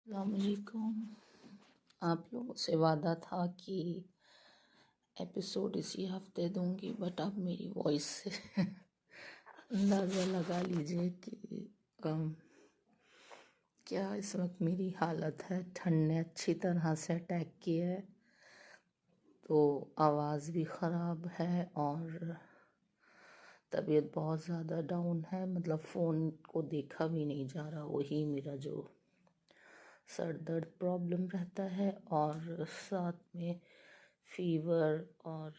अस्सलामुअलैकुम। आप लोगों से वादा था कि एपिसोड इसी हफ्ते दूंगी, बट अब मेरी वॉइस से अंदाज़ा लगा लीजिए कि क्या इस वक्त मेरी हालत है। ठंड ने अच्छी तरह से अटैक किया है, तो आवाज़ भी ख़राब है और तबीयत बहुत ज़्यादा डाउन है। मतलब फ़ोन को देखा भी नहीं जा रहा, वही मेरा जो सर दर्द प्रॉब्लम रहता है और साथ में फीवर और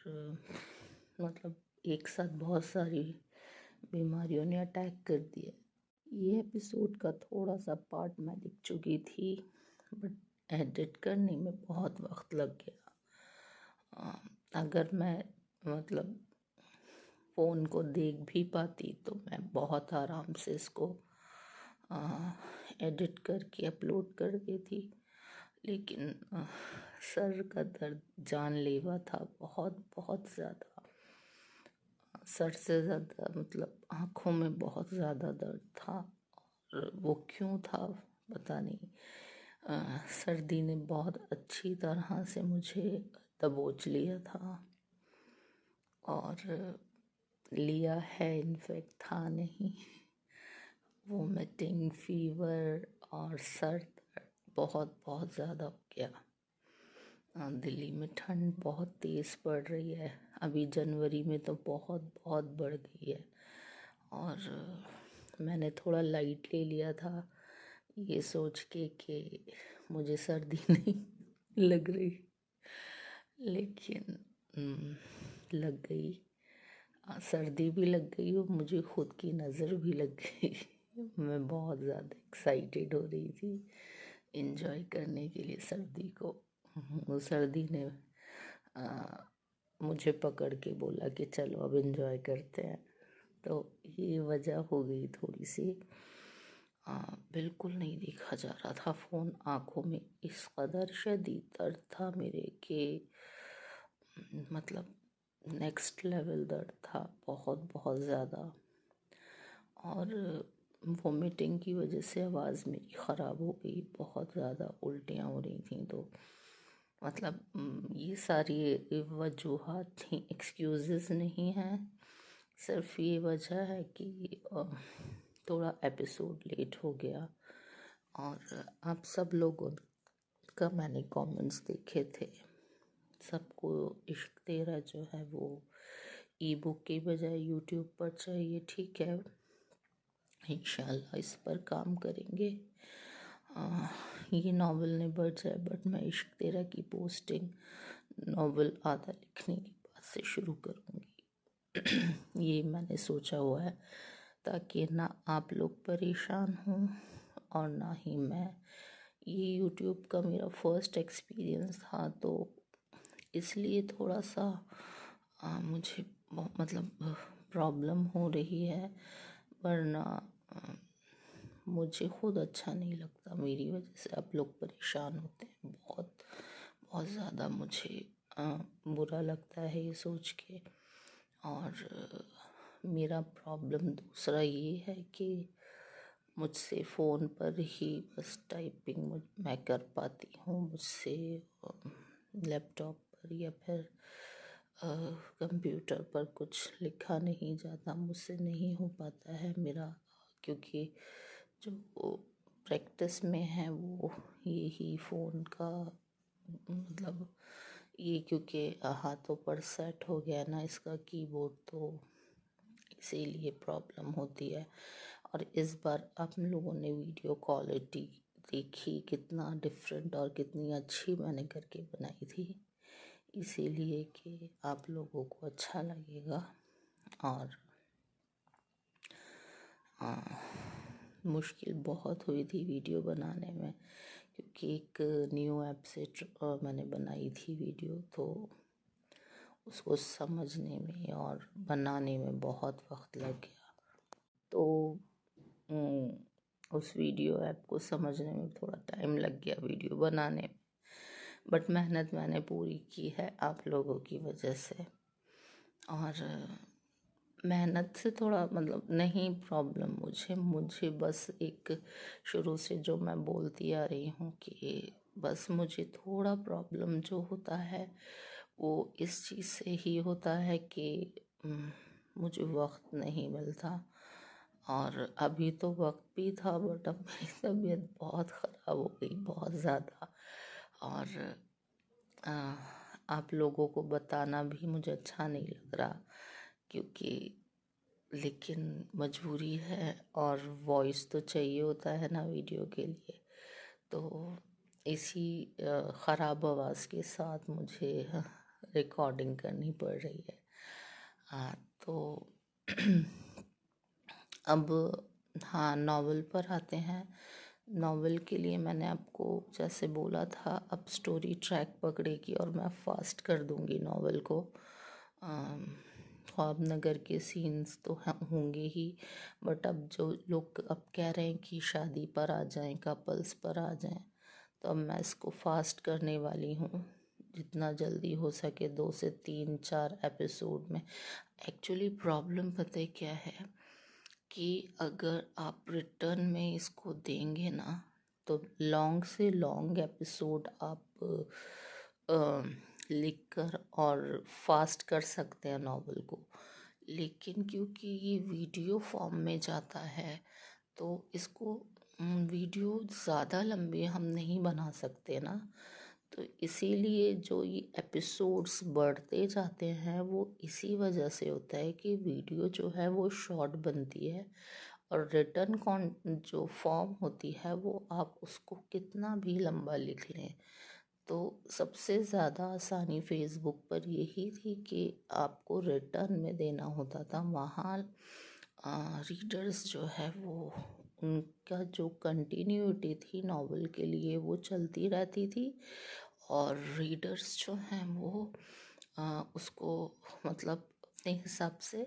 मतलब एक साथ बहुत सारी बीमारियों ने अटैक कर दिया। ये एपिसोड का थोड़ा सा पार्ट मैं लिख चुकी थी, बट एडिट करने में बहुत वक्त लग गया। अगर मैं मतलब फ़ोन को देख भी पाती तो मैं बहुत आराम से इसको एडिट करके अपलोड कर देती, लेकिन सर का दर्द जानलेवा था। बहुत बहुत ज़्यादा, सर से ज़्यादा मतलब आँखों में बहुत ज़्यादा दर्द था। और वो क्यों था पता नहीं। सर्दी ने बहुत अच्छी तरह से मुझे दबोच लिया था और लिया है, इनफेक्ट था नहीं। वोमिटिंग, फीवर और सर दर्द बहुत बहुत ज़्यादा हो गया। दिल्ली में ठंड बहुत तेज़ पड़ रही है, अभी जनवरी में तो बहुत बहुत बढ़ गई है। और मैंने थोड़ा लाइट ले लिया था, ये सोच के कि मुझे सर्दी नहीं लग रही, लेकिन लग गई। सर्दी भी लग गई और मुझे खुद की नज़र भी लग गई। मैं बहुत ज़्यादा एक्साइटेड हो रही थी एंजॉय करने के लिए सर्दी को। वो सर्दी ने मुझे पकड़ के बोला कि चलो अब एंजॉय करते हैं, तो ये वजह हो गई थोड़ी सी। बिल्कुल नहीं देखा जा रहा था फ़ोन, आँखों में इस कदर शदीद दर्द था मेरे कि मतलब नेक्स्ट लेवल दर्द था, बहुत बहुत ज़्यादा। और वोमिटिंग की वजह से आवाज़ मेरी ख़राब हो गई, बहुत ज़्यादा उल्टियाँ हो रही थी। तो मतलब ये सारी वजूहात थी, एक्सक्यूज़ेस नहीं हैं। सिर्फ ये वजह है कि थोड़ा एपिसोड लेट हो गया। और आप सब लोगों का मैंने कमेंट्स देखे थे, सबको इश्क तेरा जो है वो ई बुक के बजाय यूट्यूब पर चाहिए। ठीक है, इंशाल्लाह इस पर काम करेंगे। ये नावल ने बढ़ जाए, बट मैं इश्क तेरा की पोस्टिंग नावल आधा लिखने के बाद से शुरू करूँगी। ये मैंने सोचा हुआ है ताकि ना आप लोग परेशान हों और ना ही मैं। ये यूट्यूब का मेरा फर्स्ट एक्सपीरियंस था, तो इसलिए थोड़ा सा मुझे मतलब प्रॉब्लम हो रही है, वरना मुझे खुद अच्छा नहीं लगता। मेरी वजह से आप लोग परेशान होते हैं, बहुत बहुत ज़्यादा मुझे बुरा लगता है ये सोच के। और मेरा प्रॉब्लम दूसरा ये है कि मुझसे फ़ोन पर ही बस टाइपिंग मैं कर पाती हूँ, मुझसे लैपटॉप पर या फिर कंप्यूटर पर कुछ लिखा नहीं जाता, मुझसे नहीं हो पाता है मेरा, क्योंकि जो प्रैक्टिस में है वो यही फ़ोन का मतलब ये, क्योंकि हाथों पर सेट हो गया ना इसका कीबोर्ड, तो इसीलिए प्रॉब्लम होती है। और इस बार आप लोगों ने वीडियो क्वालिटी देखी, कितना डिफरेंट और कितनी अच्छी मैंने करके बनाई थी, इसीलिए कि आप लोगों को अच्छा लगेगा। और मुश्किल बहुत हुई थी वीडियो बनाने में, क्योंकि एक न्यू ऐप से मैंने बनाई थी वीडियो, तो उसको समझने में और बनाने में बहुत वक्त लग गया। तो उस वीडियो ऐप को समझने में थोड़ा टाइम लग गया, वीडियो बनाने में, बट मेहनत मैंने पूरी की है आप लोगों की वजह से। और मेहनत से थोड़ा मतलब नहीं प्रॉब्लम मुझे बस एक शुरू से जो मैं बोलती आ रही हूँ कि बस मुझे थोड़ा प्रॉब्लम जो होता है वो इस चीज़ से ही होता है कि मुझे वक्त नहीं मिलता। और अभी तो वक्त भी था बट अब मेरी तबीयत बहुत ख़राब हो गई, बहुत ज़्यादा। और आप लोगों को बताना भी मुझे अच्छा नहीं लग रहा, क्योंकि लेकिन मजबूरी है और वॉइस तो चाहिए होता है ना वीडियो के लिए। तो इसी ख़राब आवाज़ के साथ मुझे रिकॉर्डिंग करनी पड़ रही है। तो अब हाँ, नावल पर आते हैं। नावल के लिए मैंने आपको जैसे बोला था, अब स्टोरी ट्रैक पकड़ेगी और मैं फास्ट कर दूंगी नावल को। ख्वाब नगर के सीन्स तो होंगे ही, बट अब जो लोग अब कह रहे हैं कि शादी पर आ जाएं, कपल्स पर आ जाएं, तो अब मैं इसको फास्ट करने वाली हूँ जितना जल्दी हो सके, 2 से 3-4 एपिसोड में। एक्चुअली प्रॉब्लम पता है क्या है कि अगर आप रिटर्न में इसको देंगे ना, तो लॉन्ग से लॉन्ग एपिसोड आप लिख कर और फास्ट कर सकते हैं नावल को। लेकिन क्योंकि ये वीडियो फॉर्म में जाता है तो इसको वीडियो ज़्यादा लंबे हम नहीं बना सकते ना। तो इसीलिए जो ये एपिसोड्स बढ़ते जाते हैं वो इसी वजह से होता है कि वीडियो जो है वो शॉर्ट बनती है, और रिटर्न कॉन जो फॉर्म होती है वो आप उसको कितना भी लंबा लिख लें। तो सबसे ज़्यादा आसानी फेसबुक पर यही थी कि आपको रिटर्न में देना होता था। वहाँ रीडर्स जो है वो उनका जो कंटिन्यूटी थी नावल के लिए वो चलती रहती थी, और रीडर्स जो हैं वो उसको मतलब अपने हिसाब से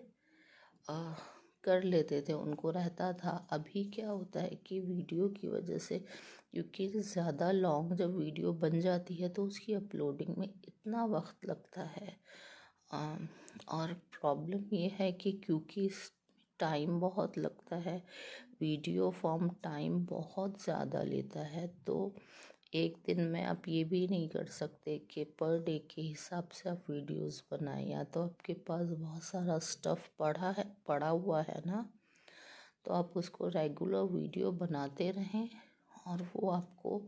कर लेते थे, उनको रहता था। अभी क्या होता है कि वीडियो की वजह से, क्योंकि ज़्यादा लॉन्ग जब वीडियो बन जाती है तो उसकी अपलोडिंग में इतना वक्त लगता है। और प्रॉब्लम ये है कि क्योंकि टाइम बहुत लगता है, वीडियो फॉर्म टाइम बहुत ज़्यादा लेता है, तो एक दिन में आप ये भी नहीं कर सकते कि पर डे के हिसाब से आप वीडियोस बनाएं। या तो आपके पास बहुत सारा स्टफ़ पड़ा हुआ है ना, तो आप उसको रेगुलर वीडियो बनाते रहें और वो आपको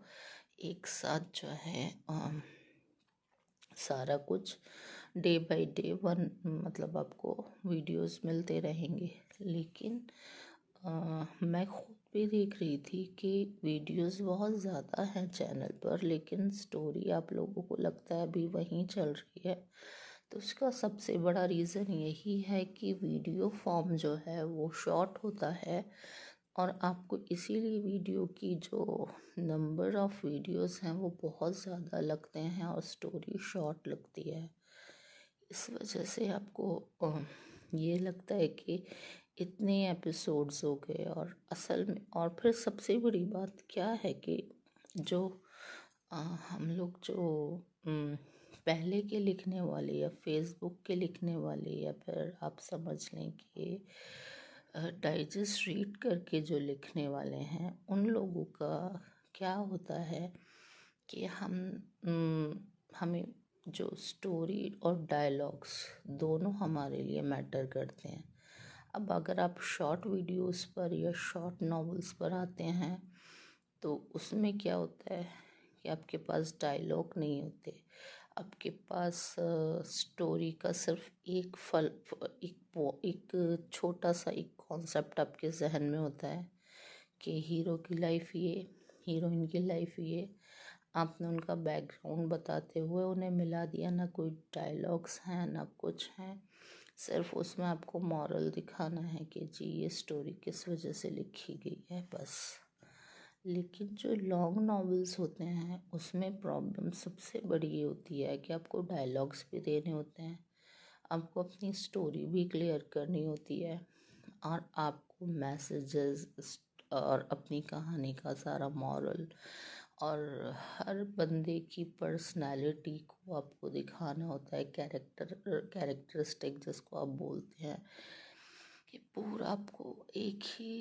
एक साथ जो है सारा कुछ डे बाय डे मतलब आपको वीडियोस मिलते रहेंगे। लेकिन मैं खुद भी देख रही थी कि वीडियोस बहुत ज़्यादा हैं चैनल पर, लेकिन स्टोरी आप लोगों को लगता है अभी वहीं चल रही है। तो उसका सबसे बड़ा रीज़न यही है कि वीडियो फॉर्म जो है वो शॉर्ट होता है, और आपको इसीलिए वीडियो की जो नंबर ऑफ़ वीडियोस हैं वो बहुत ज़्यादा लगते हैं और स्टोरी शॉर्ट लगती है। इस वजह से आपको ये लगता है कि इतने एपिसोड्स हो गए। और असल में और फिर सबसे बड़ी बात क्या है कि जो हम लोग जो पहले के लिखने वाले या फेसबुक के लिखने वाले, या फिर आप समझ लें कि डाइजेस्ट रीड करके जो लिखने वाले हैं, उन लोगों का क्या होता है कि हमें जो स्टोरी और डायलॉग्स दोनों हमारे लिए मैटर करते हैं। अब अगर आप शॉर्ट वीडियोस पर या शॉर्ट नॉवेल्स पर आते हैं तो उसमें क्या होता है कि आपके पास डायलॉग नहीं होते, आपके पास स्टोरी का सिर्फ एक छोटा सा एक कॉन्सेप्ट आपके जहन में होता है कि हीरो की लाइफ ये, हीरोइन की लाइफ ये। आपने उनका बैकग्राउंड बताते हुए उन्हें मिला दिया, ना कोई डायलॉग्स हैं ना कुछ हैं, सिर्फ उसमें आपको मॉरल दिखाना है कि जी ये स्टोरी किस वजह से लिखी गई है, बस। लेकिन जो लॉन्ग नॉवेल्स होते हैं उसमें प्रॉब्लम सबसे बड़ी ये होती है कि आपको डायलॉग्स भी देने होते हैं, आपको अपनी स्टोरी भी क्लियर करनी होती है, और आपको मैसेजेस और अपनी कहानी का सारा मॉरल और हर बंदे की पर्सनालिटी को आपको दिखाना होता है, कैरेक्टरिस्टिक जिसको आप बोलते हैं। कि पूरा आपको एक ही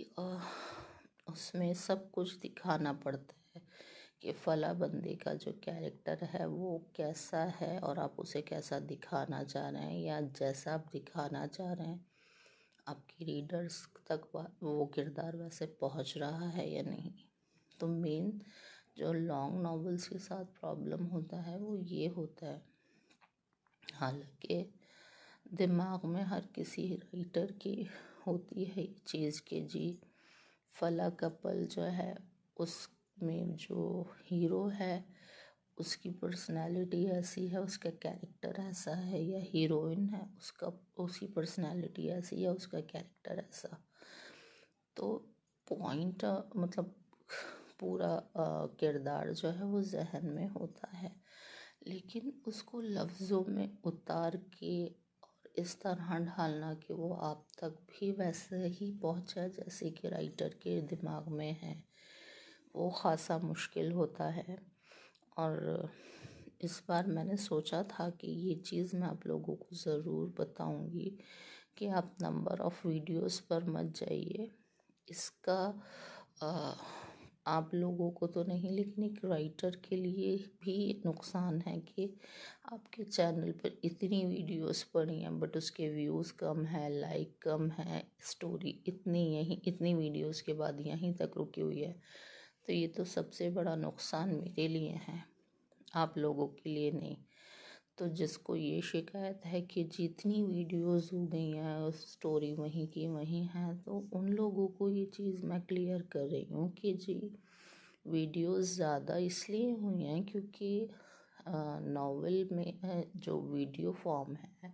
उसमें सब कुछ दिखाना पड़ता है कि फला बंदे का जो कैरेक्टर है वो कैसा है और आप उसे कैसा दिखाना चाह रहे हैं, या जैसा आप दिखाना चाह रहे हैं आपकी रीडर्स तक वो किरदार वैसे पहुंच रहा है या नहीं। तो मेन जो लॉन्ग नॉवेल्स के साथ प्रॉब्लम होता है वो ये होता है, हालांकि दिमाग में हर किसी राइटर की होती है ये चीज़ कि जी फला कपल जो है उसमें जो हीरो है उसकी पर्सनालिटी ऐसी है, उसका कैरेक्टर ऐसा है, या हीरोइन है उसका उसकी पर्सनालिटी ऐसी है, उसका कैरेक्टर ऐसा। तो पॉइंट मतलब पूरा किरदार जो है वो जहन में होता है, लेकिन उसको लफ्ज़ों में उतार के और इस तरह ढालना कि वो आप तक भी वैसे ही पहुंचे जैसे कि राइटर के दिमाग में है, वो ख़ासा मुश्किल होता है। और इस बार मैंने सोचा था कि ये चीज़ मैं आप लोगों को ज़रूर बताऊंगी कि आप नंबर ऑफ़ वीडियोस पर मत जाइए। इसका आप लोगों को तो नहीं, लेकिन एक राइटर के लिए भी नुकसान है कि आपके चैनल पर इतनी वीडियोस पड़ी हैं बट उसके व्यूज़ कम है, लाइक कम है, स्टोरी इतनी यहीं इतनी वीडियोस के बाद यहीं तक रुकी हुई है। तो ये तो सबसे बड़ा नुकसान मेरे लिए है, आप लोगों के लिए नहीं। तो जिसको ये शिकायत है कि जितनी वीडियोस हो गई हैं स्टोरी वहीं की वहीं है, तो उन लोगों को ये चीज़ मैं क्लियर कर रही हूँ कि जी वीडियोस ज़्यादा इसलिए हुई हैं क्योंकि नॉवेल में जो वीडियो फॉर्म है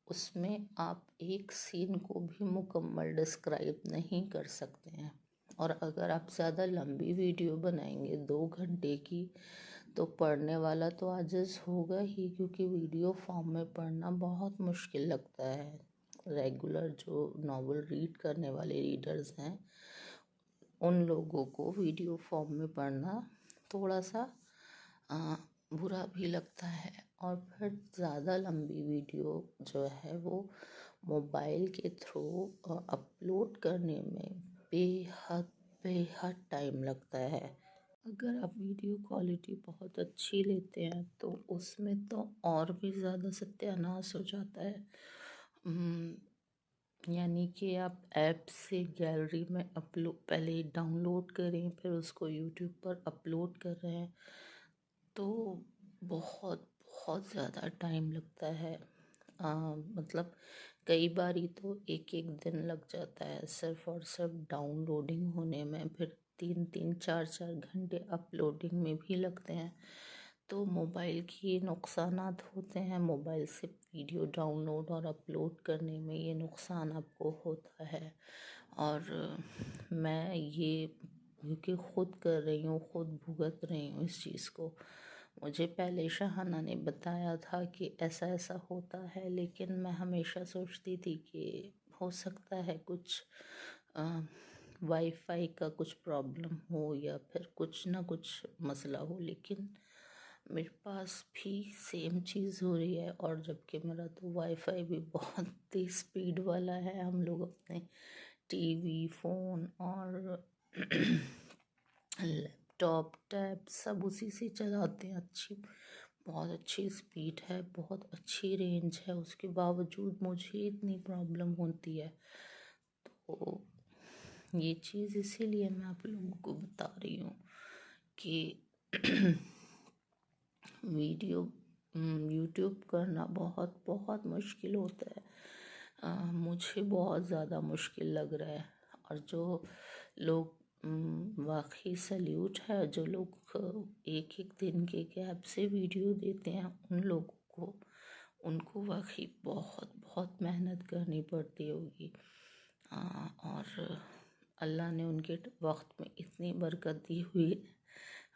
उसमें आप एक सीन को भी मुकम्मल डिस्क्राइब नहीं कर सकते हैं। और अगर आप ज़्यादा लंबी वीडियो बनाएंगे 2 घंटे की तो पढ़ने वाला तो आजिज़ होगा ही, क्योंकि वीडियो फॉर्म में पढ़ना बहुत मुश्किल लगता है। रेगुलर जो नावल रीड करने वाले रीडर्स हैं उन लोगों को वीडियो फॉर्म में पढ़ना थोड़ा सा बुरा भी लगता है। और फिर ज़्यादा लंबी वीडियो जो है वो मोबाइल के थ्रू अपलोड करने में बेहद बेहद टाइम लगता है। अगर आप वीडियो क्वालिटी बहुत अच्छी लेते हैं तो उसमें तो और भी ज़्यादा सत्यानाश हो जाता है। यानी कि आप ऐप से गैलरी में अपलोड पहले डाउनलोड करें फिर उसको यूट्यूब पर अपलोड कर रहे हैं तो बहुत बहुत ज़्यादा टाइम लगता है। मतलब कई बारी तो एक एक दिन लग जाता है सिर्फ और सिर्फ डाउनलोडिंग होने में, फिर 3-3 4-4 घंटे अपलोडिंग में भी लगते हैं। तो मोबाइल के नुकसानात होते हैं, मोबाइल से वीडियो डाउनलोड और अपलोड करने में ये नुकसान आपको होता है। और मैं ये क्योंकि ख़ुद कर रही हूँ, ख़ुद भुगत रही हूँ इस चीज़ को। मुझे पहले शहाना ने बताया था कि ऐसा ऐसा होता है, लेकिन मैं हमेशा सोचती थी कि हो सकता है कुछ वाईफाई का कुछ प्रॉब्लम हो या फिर कुछ ना कुछ मसला हो, लेकिन मेरे पास भी सेम चीज़ हो रही है। और जबकि मेरा तो वाईफाई भी बहुत तेज़ स्पीड वाला है, हम लोग अपने टीवी फ़ोन और लैपटॉप टैब सब उसी से चलाते हैं। बहुत अच्छी स्पीड है, बहुत अच्छी रेंज है, उसके बावजूद मुझे इतनी प्रॉब्लम होती है। तो ये चीज़ इसीलिए मैं आप लोगों को बता रही हूँ कि वीडियो यूट्यूब करना बहुत बहुत मुश्किल होता है। मुझे बहुत ज़्यादा मुश्किल लग रहा है। और जो लोग वाकई सल्यूट है, जो लोग एक एक दिन के गैप से वीडियो देते हैं उन लोगों को, उनको वाकई बहुत बहुत मेहनत करनी पड़ती होगी। और अल्लाह ने उनके वक्त में इतनी बरकत दी हुई है,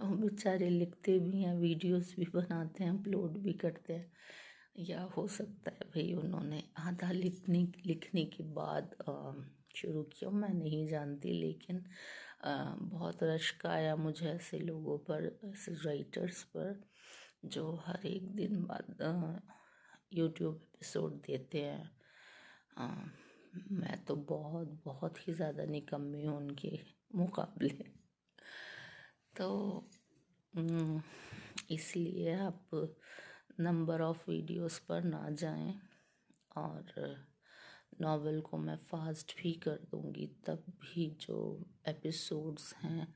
वो बेचारे लिखते भी हैं, वीडियोस भी बनाते हैं, अपलोड भी करते हैं। या हो सकता है भाई उन्होंने आधा लिखने के बाद शुरू किया, मैं नहीं जानती। लेकिन बहुत रश्क आया मुझे ऐसे लोगों पर, ऐसे राइटर्स पर जो हर एक दिन बाद यूट्यूब एपिसोड देते हैं। मैं तो बहुत बहुत ही ज़्यादा निकम्मी हूँ उनके मुकाबले। तो इसलिए आप नंबर ऑफ़ वीडियोस पर ना जाएं, और नॉवेल को मैं फास्ट भी कर दूंगी, तब भी जो एपिसोड्स हैं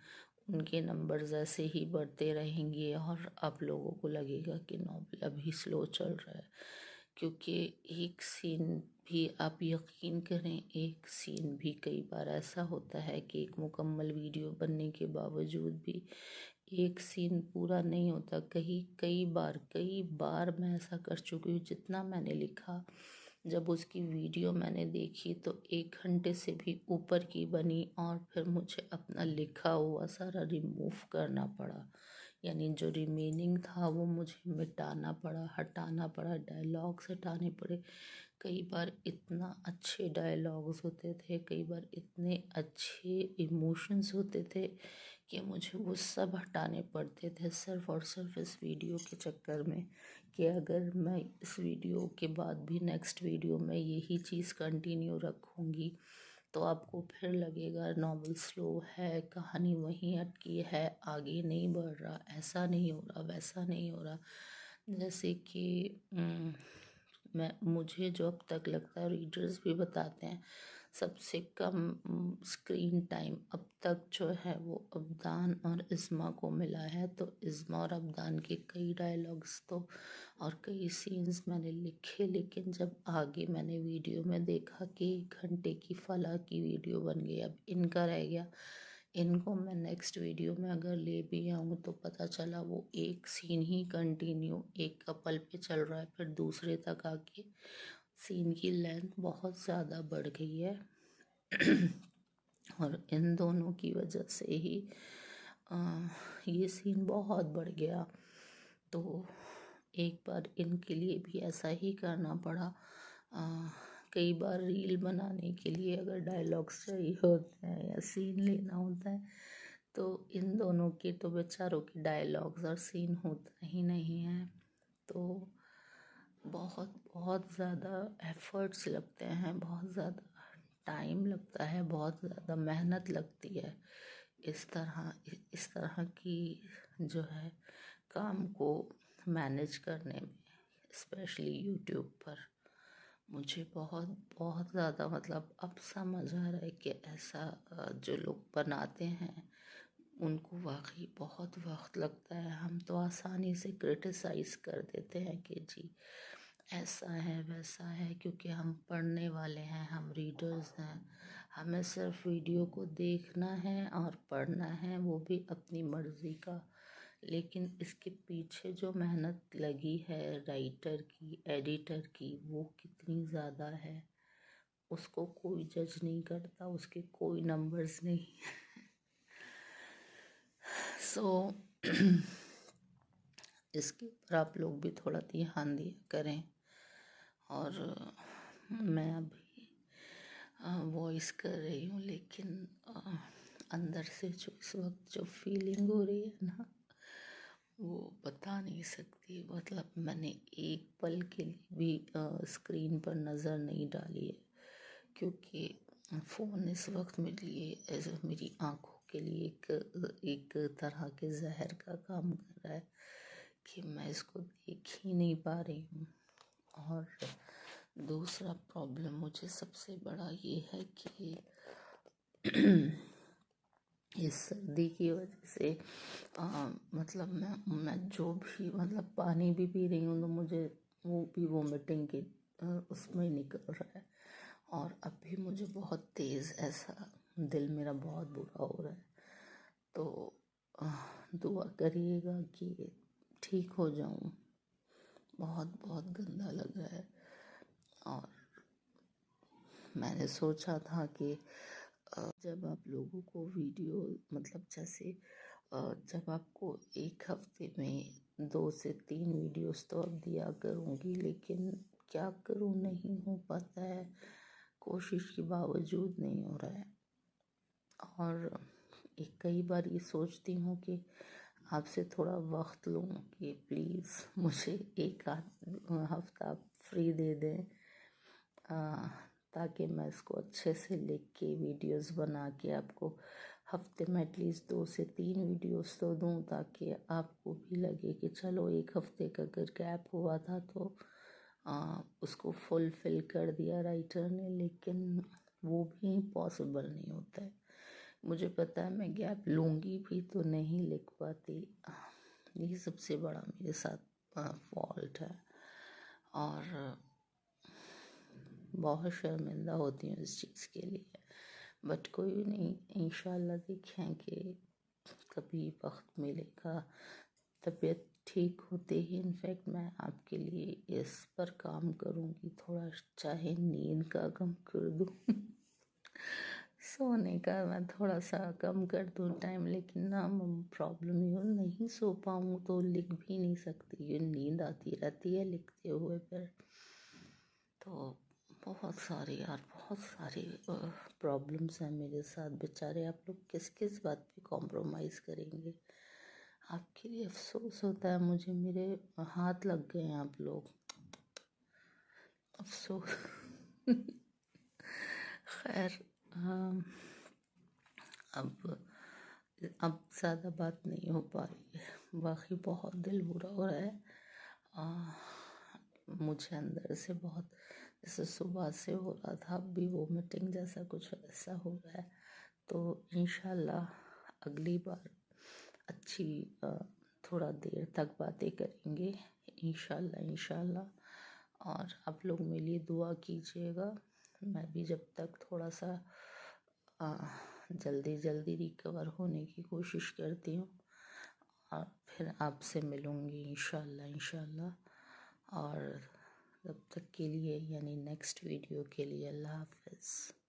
उनके नंबर्स ऐसे ही बढ़ते रहेंगे और आप लोगों को लगेगा कि नॉवेल अभी स्लो चल रहा है। क्योंकि एक सीन भी, आप यकीन करें, एक सीन भी कई बार ऐसा होता है कि एक मुकम्मल वीडियो बनने के बावजूद भी एक सीन पूरा नहीं होता। कई बार मैं ऐसा कर चुकी हूँ। जितना मैंने लिखा, जब उसकी वीडियो मैंने देखी तो 1 घंटे से भी ऊपर की बनी, और फिर मुझे अपना लिखा हुआ सारा रिमूव करना पड़ा। यानी जो रिमेनिंग था वो मुझे मिटाना पड़ा, हटाना पड़ा, डायलॉग्स हटाने पड़े। कई बार इतना अच्छे डायलॉग्स होते थे, कई बार इतने अच्छे इमोशंस होते थे कि मुझे वो सब हटाने पड़ते थे सिर्फ और सिर्फ इस वीडियो के चक्कर में, कि अगर मैं इस वीडियो के बाद भी नेक्स्ट वीडियो में यही चीज़ कंटिन्यू रखूँगी तो आपको फिर लगेगा नॉवल स्लो है, कहानी वहीं अटकी है, आगे नहीं बढ़ रहा, ऐसा नहीं हो रहा, वैसा नहीं हो रहा। जैसे कि मुझे जो अब तक लगता है, रीडर्स भी बताते हैं, सबसे कम स्क्रीन टाइम अब तक जो है वो अब्दान और इस्मा को मिला है। तो इस्मा और अब्दान के कई डायलॉग्स तो और कई सीन्स मैंने लिखे, लेकिन जब आगे मैंने वीडियो में देखा कि 1 घंटे की फला की वीडियो बन गई, अब इनका रह गया। इनको मैं नेक्स्ट वीडियो में अगर ले भी आऊँ तो पता चला वो एक सीन ही कंटिन्यू एक कपल पे चल रहा है, फिर दूसरे तक आके सीन की लेंथ बहुत ज़्यादा बढ़ गई है। और इन दोनों की वजह से ही ये सीन बहुत बढ़ गया। तो एक बार इनके लिए भी ऐसा ही करना पड़ा। कई बार रील बनाने के लिए अगर डायलॉग्स चाहिए होते हैं या सीन लेना होता है तो इन दोनों के तो बेचारों के डायलॉग्स और सीन होता ही नहीं है। तो बहुत बहुत ज़्यादा एफ़र्ट्स लगते हैं, बहुत ज़्यादा टाइम लगता है, बहुत ज़्यादा मेहनत लगती है इस तरह की जो है काम को मैनेज करने में, स्पेशली यूट्यूब पर। मुझे बहुत बहुत ज़्यादा मतलब अब समझ आ रहा है कि ऐसा जो लोग बनाते हैं उनको वाकई बहुत वक्त लगता है। हम तो आसानी से क्रिटिसाइज़ कर देते हैं कि जी ऐसा है वैसा है, क्योंकि हम पढ़ने वाले हैं, हम रीडर्स हैं, हमें सिर्फ वीडियो को देखना है और पढ़ना है, वो भी अपनी मर्ज़ी का। लेकिन इसके पीछे जो मेहनत लगी है राइटर की, एडिटर की, वो कितनी ज़्यादा है उसको कोई जज नहीं करता, उसके कोई नंबर्स नहीं। सो इसके ऊपर आप लोग भी थोड़ा ध्यान दिया करें। और मैं अभी वॉइस कर रही हूँ, लेकिन अंदर से जो इस वक्त जो फीलिंग हो रही है ना, वो बता नहीं सकती। मतलब मैंने एक पल के लिए भी स्क्रीन पर नज़र नहीं डाली है, क्योंकि फ़ोन इस वक्त मेरे लिए मेरी आँखों के लिए एक तरह के जहर का काम कर रहा है कि मैं इसको देख ही नहीं पा रही हूँ। और दूसरा प्रॉब्लम मुझे सबसे बड़ा ये है कि इस सर्दी की वजह से मतलब मैं जो भी मतलब पानी भी पी रही हूँ तो मुझे वो भी वोमिटिंग के उसमें निकल रहा है। और अभी मुझे बहुत तेज़ ऐसा दिल मेरा बहुत बुरा हो रहा है। तो दुआ करिएगा कि ठीक हो जाऊँ। बहुत बहुत गंदा लग रहा है। और मैंने सोचा था कि जब आप लोगों को वीडियो मतलब जैसे जब आपको एक हफ्ते में 2 से 3 वीडियोस तो अब दिया करूँगी, लेकिन क्या करूँ, नहीं हो पाता है, कोशिश के बावजूद नहीं हो रहा है। और कई बार ये सोचती हूँ कि आपसे थोड़ा वक्त लूँ कि प्लीज़ मुझे एक आध हफ्ता फ्री दे दें, ताकि मैं इसको अच्छे से लिख के वीडियोस बना के आपको हफ्ते में एटलीस्ट 2 से 3 वीडियोस तो दूँ, ताकि आपको भी लगे कि चलो एक हफ्ते का अगर गैप हुआ था तो उसको फुलफ़िल कर दिया राइटर ने, लेकिन वो भी पॉसिबल नहीं होता है। मुझे पता है मैं गैप लूँगी भी तो नहीं लिख पाती, ये सबसे बड़ा मेरे साथ फॉल्ट है और बहुत शर्मिंदा होती हूँ इस चीज़ के लिए। बट कोई नहीं, इंशाल्लाह देखेंगे कभी वक्त मिलेगा, तबीयत ठीक होते ही इनफैक्ट मैं आपके लिए इस पर काम करूँगी, थोड़ा चाहे नींद का कम कर दूँ सोने का मैं थोड़ा सा कम कर दूँ टाइम, लेकिन ना प्रॉब्लम ये नहीं सो पाऊँ तो लिख भी नहीं सकती, ये नींद आती रहती है लिखते हुए। फिर तो बहुत सारी प्रॉब्लम्स हैं मेरे साथ। बेचारे आप लोग किस किस बात पे कॉम्प्रोमाइज़ करेंगे, आपके लिए अफसोस होता है मुझे। मेरे हाथ लग गए हैं आप लोग, अफसोस खैर अब ज़्यादा बात नहीं हो पा रही है, बाकी बहुत दिल बुरा हो रहा है मुझे अंदर से बहुत, जैसे सुबह से हो रहा था, अब भी वोमिटिंग जैसा कुछ ऐसा हो रहा है। तो इंशाल्लाह अगली बार अच्छी थोड़ा देर तक बातें करेंगे इंशाल्लाह। और आप लोग मेरे लिए दुआ कीजिएगा, मैं भी जब तक थोड़ा सा जल्दी रिकवर होने की कोशिश करती हूँ और फिर आपसे मिलूँगी इंशाल्लाह। और तब तक के लिए यानी नेक्स्ट वीडियो के लिए अल्लाह हाफ़िज़।